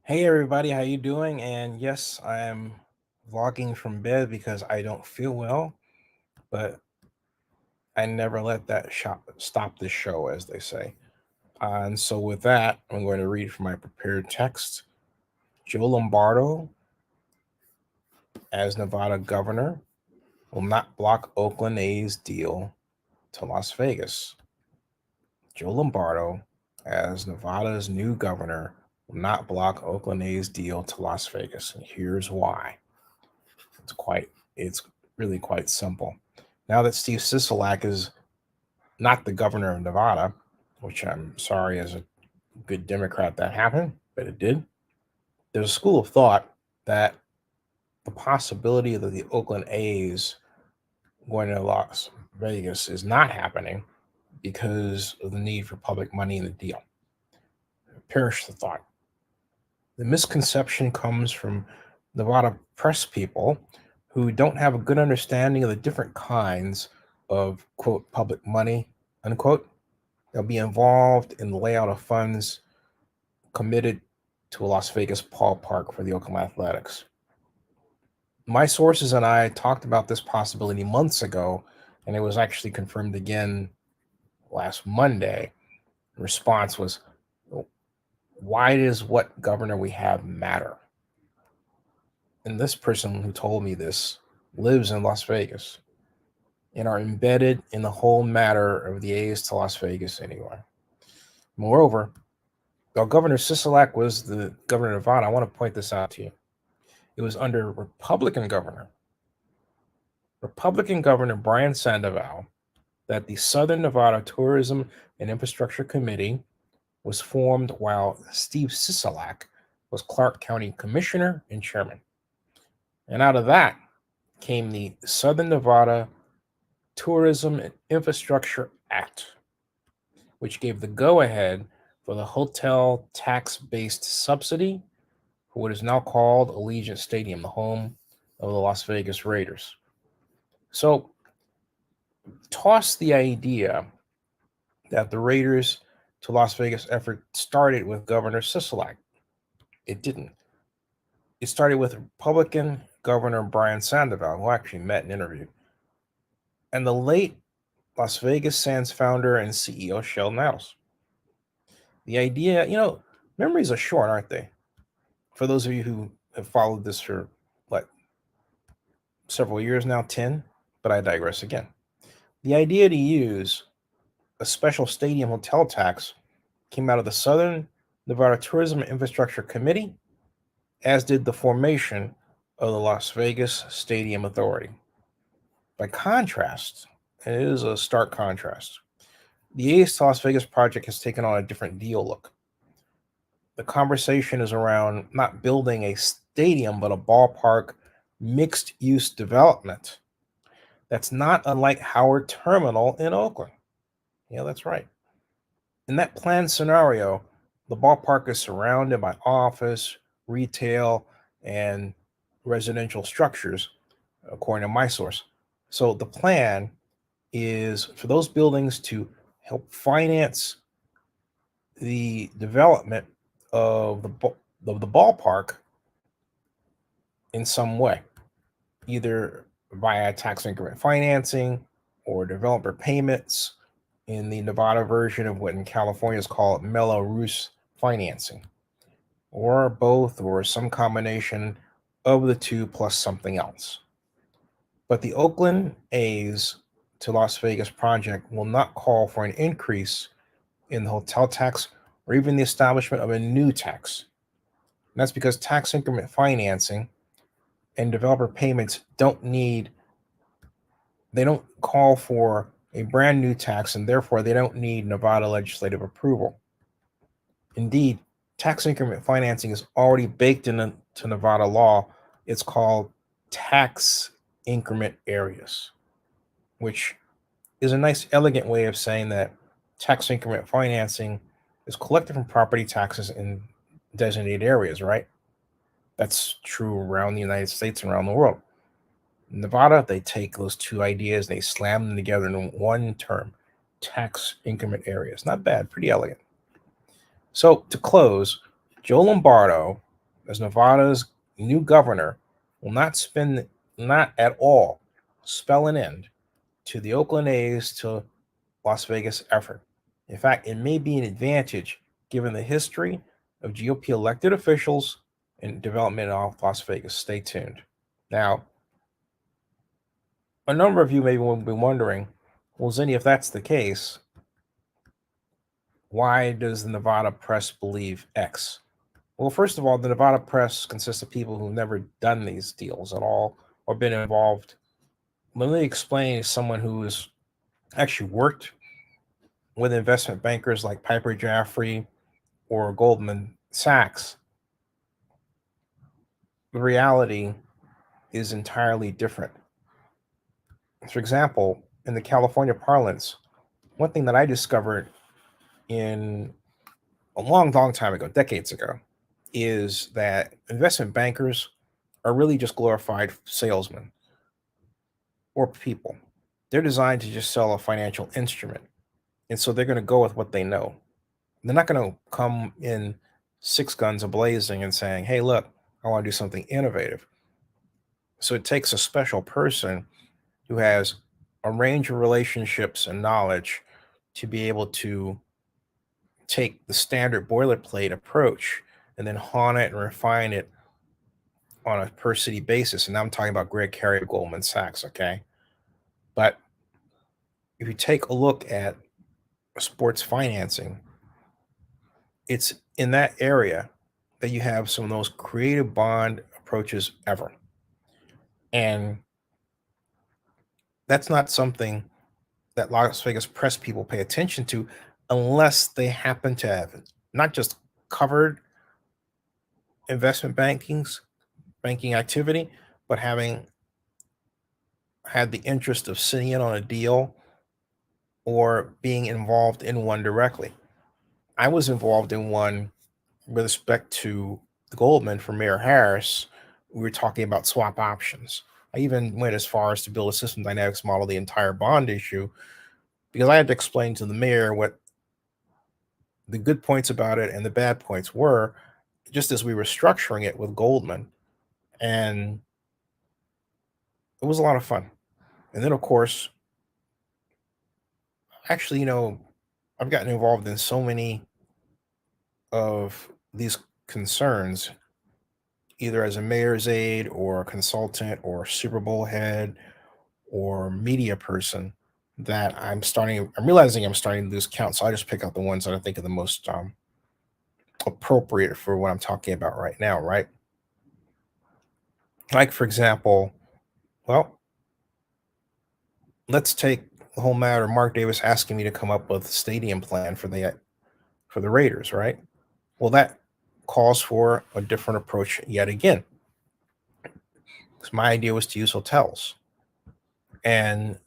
Hey everybody, how you doing? And yes, I am vlogging from bed because I don't feel well, but I never let that stop the show, as they say. And so with that, I'm going to read from my prepared text. Joe Lombardo, as Nevada governor, will not block Oakland A's deal to Las Vegas. Joe Lombardo, as Nevada's new governor, will not block Oakland A's deal to Las Vegas. And here's why. It's quite it's really quite simple. Now that Steve Sisolak is not the governor of Nevada, which I'm sorry as a good Democrat that happened, but it did. There's a school of thought that the possibility that the Oakland A's going to Las Vegas is not happening because of the need for public money in the deal. Perish the thought. The misconception comes from Nevada press people who don't have a good understanding of the different kinds of, quote, public money, unquote, that'll be involved in the layout of funds committed to a Las Vegas ballpark for the Oakland Athletics. My sources and I talked about this possibility months ago, and it was actually confirmed again last Monday. The response was, why does what governor we have matter? And this person who told me this lives in Las Vegas and are embedded in the whole matter of the A's to Las Vegas anyway. Moreover, while Governor Sisolak was the governor of Nevada, I want to point this out to you. It was under Republican Governor Brian Sandoval that the Southern Nevada Tourism and Infrastructure Committee was formed while Steve Sisolak was Clark County Commissioner and Chairman. And out of that came the Southern Nevada Tourism and Infrastructure Act, which gave the go-ahead for the hotel tax-based subsidy for what is now called Allegiant Stadium, the home of the Las Vegas Raiders. So toss the idea that the Raiders to Las Vegas effort started with Governor Sisolak. It didn't. It started with Republican Governor Brian Sandoval, who actually met and interviewed, and the late Las Vegas Sands founder and CEO Sheldon Adelson. The idea, memories are short, aren't they? For those of you who have followed this for what, several years now, 10, but I digress again. The idea to use a special stadium hotel tax came out of the Southern Nevada Tourism and Infrastructure Committee, as did the formation of the Las Vegas Stadium Authority. By contrast, and it is a stark contrast, the A's to Las Vegas project has taken on a different deal look. The conversation is around not building a stadium, but a ballpark mixed use development that's not unlike Howard Terminal in Oakland. Yeah, that's right. In that planned scenario, the ballpark is surrounded by office, retail, and residential structures, according to my source. So the plan is for those buildings to help finance the development of the ballpark in some way, either via tax increment financing or developer payments in the Nevada version of what in California is called Mello-Roos financing, or both, or some combination of the two plus something else. But the Oakland A's to Las Vegas project will not call for an increase in the hotel tax or even the establishment of a new tax. And that's because tax increment financing and developer payments they don't call for a brand new tax, and therefore they don't need Nevada legislative approval. Indeed, tax increment financing is already baked into Nevada law. It's called tax increment areas, which is a nice, elegant way of saying that tax increment financing is collected from property taxes in designated areas, right? That's true around the United States and around the world. In Nevada, they take those two ideas, they slam them together in one term, tax increment areas. Not bad, pretty elegant. So to close, Joe Lombardo as Nevada's new governor will not at all spell an end to the Oakland A's to Las Vegas effort. In fact, it may be an advantage given the history of GOP elected officials and development of Las Vegas. Stay tuned. Now, a number of you may be wondering, well, Zinni, if that's the case, why does the Nevada press believe X? Well, first of all, the Nevada press consists of people who've never done these deals at all or been involved. Let me explain as someone who has actually worked with investment bankers like Piper Jaffray or Goldman Sachs. The reality is entirely different. For example, in the California parlance, one thing that I discovered in a long time ago, decades ago, is that investment bankers are really just glorified salesmen or people. They're designed to just sell a financial instrument. And so they're going to go with what they know. They're not going to come in six guns a-blazing and saying, hey, look, I want to do something innovative. So it takes a special person who has a range of relationships and knowledge to be able to take the standard boilerplate approach and then hone it and refine it on a per city basis. And now I'm talking about Greg Carey of Goldman Sachs, okay? But if you take a look at sports financing, it's in that area that you have some of the most creative bond approaches ever. And that's not something that Las Vegas press people pay attention to unless they happen to have not just covered investment banking activity, but having had the interest of sitting in on a deal or being involved in one directly. I was involved in one with respect to the Goldman for Mayor Harris. We were talking about swap options. I even went as far as to build a system dynamics model, the entire bond issue, because I had to explain to the mayor what the good points about it and the bad points were, just as we were structuring it with Goldman. And it was a lot of fun. And then, of course, actually, I've gotten involved in so many of these concerns, either as a mayor's aide or a consultant or Super Bowl head or media person, that I'm realizing I'm starting to lose count. So I just pick out the ones that I think are the most appropriate for what I'm talking about right now, right? Like, for example, well, let's take the whole matter of Mark Davis asking me to come up with a stadium plan for the Raiders, right? Well, that calls for a different approach yet again. Because my idea was to use hotels. And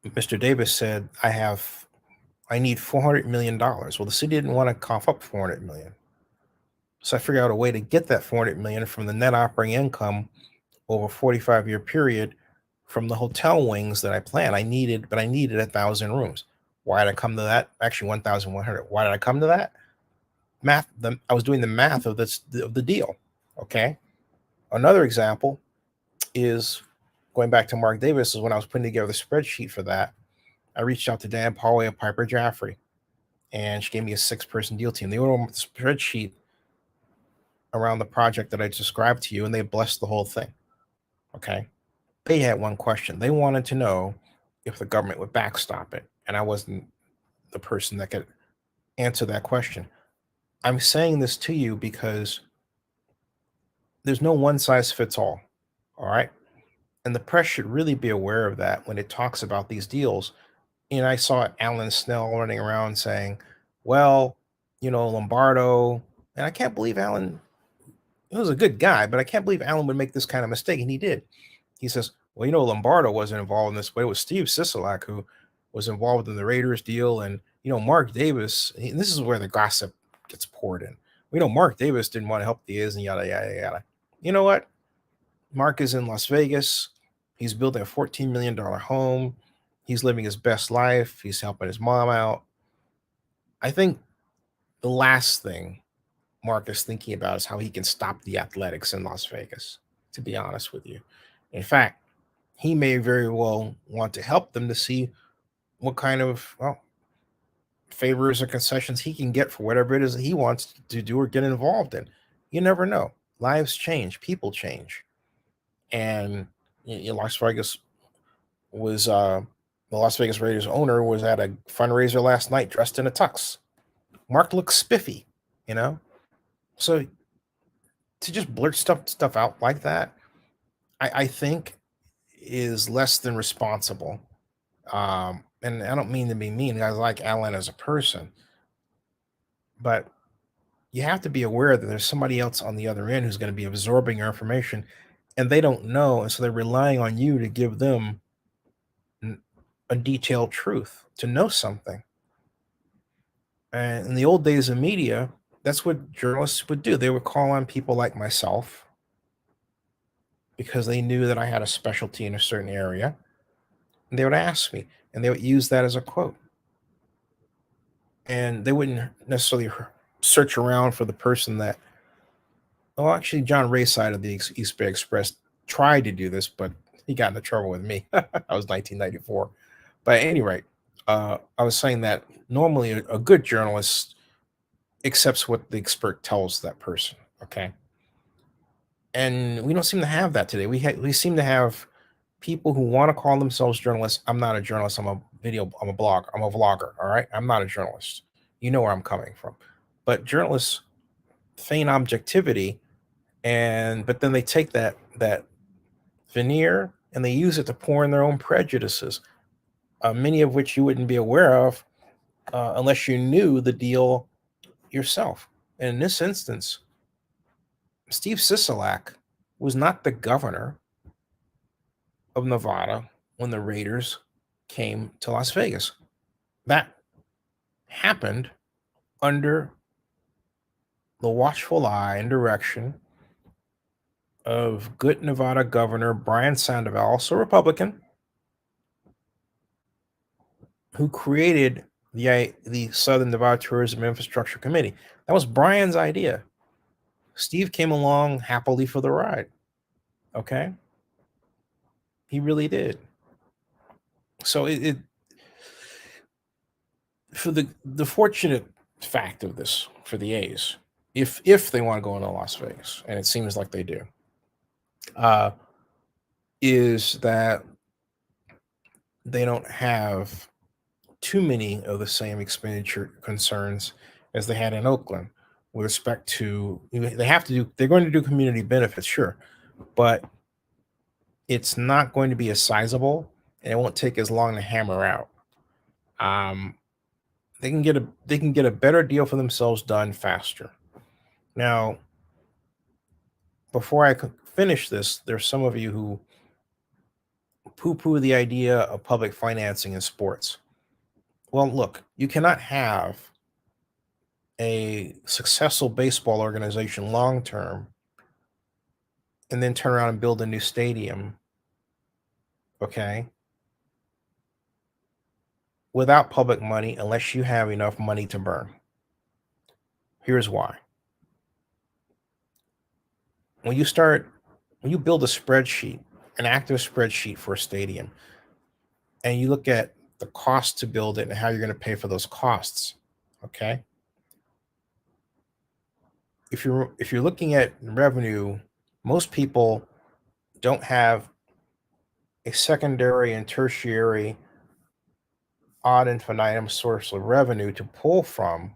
Mr. Davis said, I need $400 million. Well, the city didn't want to cough up $400 million. So I figured out a way to get that $400 million from the net operating income over a 45-year period from the hotel wings that I planned. I needed 1,000 rooms. Why did I come to that? Actually, 1,100. Why did I come to that? I was doing the math of the deal. Okay. Another example is going back to Mark Davis, is when I was putting together the spreadsheet for that. I reached out to Dan Pauley of Piper Jaffray, and she gave me a 6-person deal team. They went over the spreadsheet around the project that I described to you, and they blessed the whole thing. Okay. They had one question. They wanted to know if the government would backstop it. And I wasn't the person that could answer that question. I'm saying this to you because there's no one size fits all. All right. And the press should really be aware of that when it talks about these deals. And I saw Alan Snell running around saying, well, Lombardo. And I can't believe Alan, he was a good guy, but I can't believe Alan would make this kind of mistake. And he did. He says, well, Lombardo wasn't involved in this, but it was Steve Sisolak who was involved in the Raiders deal. And, Mark Davis, and this is where the gossip gets poured in. Mark Davis didn't want to help the A's and yada, yada, yada. You know what? Mark is in Las Vegas. He's building a $14 million home. He's living his best life. He's helping his mom out. I think the last thing Mark is thinking about is how he can stop the Athletics in Las Vegas, to be honest with you. In fact, he may very well want to help them to see what kind of favors or concessions he can get for whatever it is that he wants to do or get involved in. You never know. Lives change, people change. And Las Vegas was the Las Vegas Raiders owner was at a fundraiser last night dressed in a tux. Mark looks spiffy, you know? So to just blurt stuff out like that, I think is less than responsible. And I don't mean to be mean. I like Alan as a person, but you have to be aware that there's somebody else on the other end who's going to be absorbing your information, and they don't know, and so they're relying on you to give them a detailed truth to know something. And in the old days of media, that's what journalists would do. They would call on people like myself because they knew that I had a specialty in a certain area. And they would ask me, and they would use that as a quote. And they wouldn't necessarily search around for the person that, well, actually, John Ray's side of the East Bay Express tried to do this, but he got into trouble with me. That was 1994. But at any rate, I was saying that normally a good journalist accepts what the expert tells that person. Okay. And we don't seem to have that today. We seem to have people who want to call themselves journalists. I'm not a journalist. I'm a vlogger. All right. I'm not a journalist. You know where I'm coming from. But journalists feign objectivity, but then they take that veneer and they use it to pour in their own prejudices, many of which you wouldn't be aware of unless you knew the deal yourself. And in this instance, Steve Sisolak was not the governor of Nevada when the Raiders came to Las Vegas. That happened under the watchful eye and direction of good Nevada Governor Brian Sandoval, also Republican, who created the Southern Nevada Tourism Infrastructure Committee. That was Brian's idea. Steve came along happily for the ride. Okay? He really did. So it for the fortunate fact of this for the A's, if they want to go into Las Vegas, and it seems like they do, is that they don't have too many of the same expenditure concerns as they had in Oakland with respect to they're going to do community benefits, sure, but it's not going to be as sizable and it won't take as long to hammer out. They can get a better deal for themselves done faster. Now, before I finish this, there's some of you who poo-poo the idea of public financing in sports. Well, look, you cannot have a successful baseball organization long term and then turn around and build a new stadium, okay, without public money unless you have enough money to burn. Here's why. When you build a spreadsheet, an active spreadsheet for a stadium, and you look at the cost to build it and how you're going to pay for those costs, okay? If you're looking at revenue, most people don't have a secondary and tertiary ad infinitum source of revenue to pull from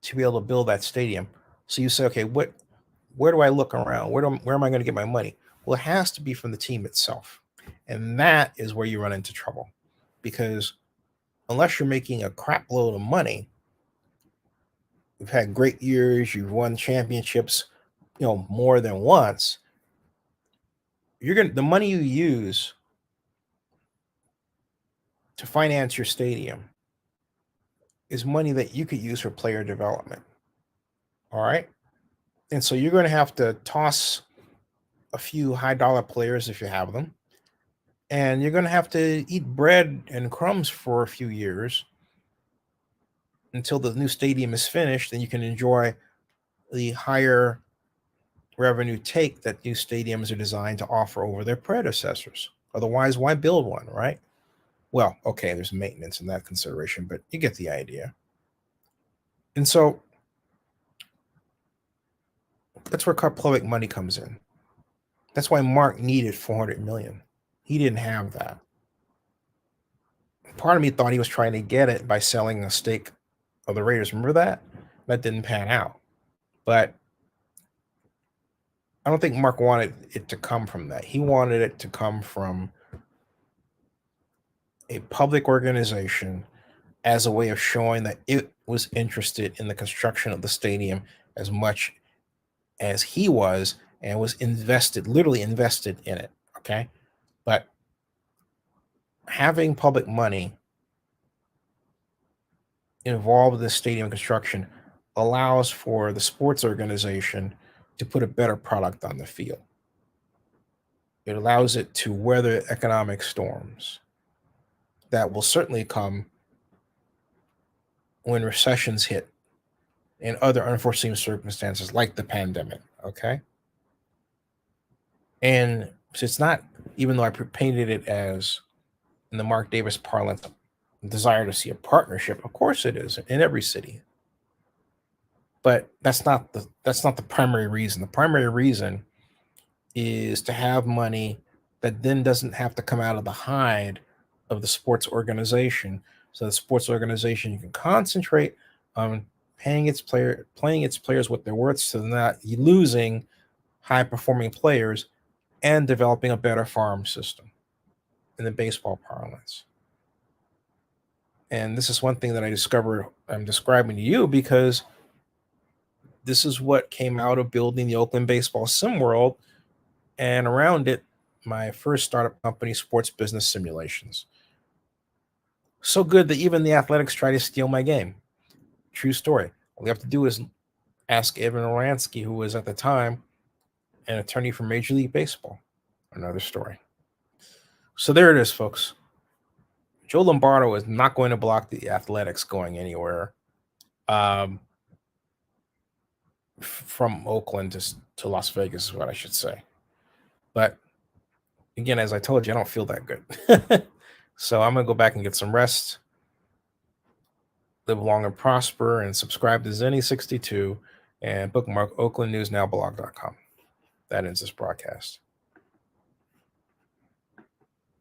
to be able to build that stadium. So you say, okay, where do I look around? Where am I going to get my money? Well, it has to be from the team itself. And that is where you run into trouble, because unless you're making a crap load of money, you've had great years, you've won championships, more than once, the money you use to finance your stadium is money that you could use for player development. All right. And so you're going to have to toss a few high dollar players if you have them. And you're going to have to eat bread and crumbs for a few years until the new stadium is finished and you can enjoy the higher revenue take that new stadiums are designed to offer over their predecessors. Otherwise, why build one, right? Well, okay, there's maintenance in that consideration, but you get the idea. And so that's where public money comes in. That's why Mark needed 400 million. He didn't have that. Part of me thought he was trying to get it by selling a stake of the Raiders. Remember that? That didn't pan out. But I don't think Mark wanted it to come from that. He wanted it to come from a public organization as a way of showing that it was interested in the construction of the stadium as much as he was, and was invested, literally invested in it. Okay. But having public money involved in the stadium construction allows for the sports organization to put a better product on the field. It allows it to weather economic storms that will certainly come when recessions hit and other unforeseen circumstances like the pandemic. Okay. And so it's not, even though I painted it as, in the Mark Davis parlance, desire to see a partnership. Of course it is in every city. But that's not the primary reason. The primary reason is to have money that then doesn't have to come out of the hide of the sports organization. So the sports organization can concentrate on playing its players what they're worth, so not losing high performing players, and developing a better farm system in the baseball parlance. And this is one thing that I discovered I'm describing to you, because this is what came out of building the Oakland Baseball Sim World, and around it, my first startup company, Sports Business Simulations. So good that even the Athletics try to steal my game. True story. All you have to do is ask Evan Oransky, who was at the time an attorney for Major League Baseball. Another story. So there it is, folks. Joe Lombardo is not going to block the Athletics going anywhere from Oakland to Las Vegas is what I should say. But again, as I told you, I don't feel that good. So I'm going to go back and get some rest, live long and prosper, and subscribe to Zenny62 and bookmark OaklandNewsNowBlog.com. That ends this broadcast.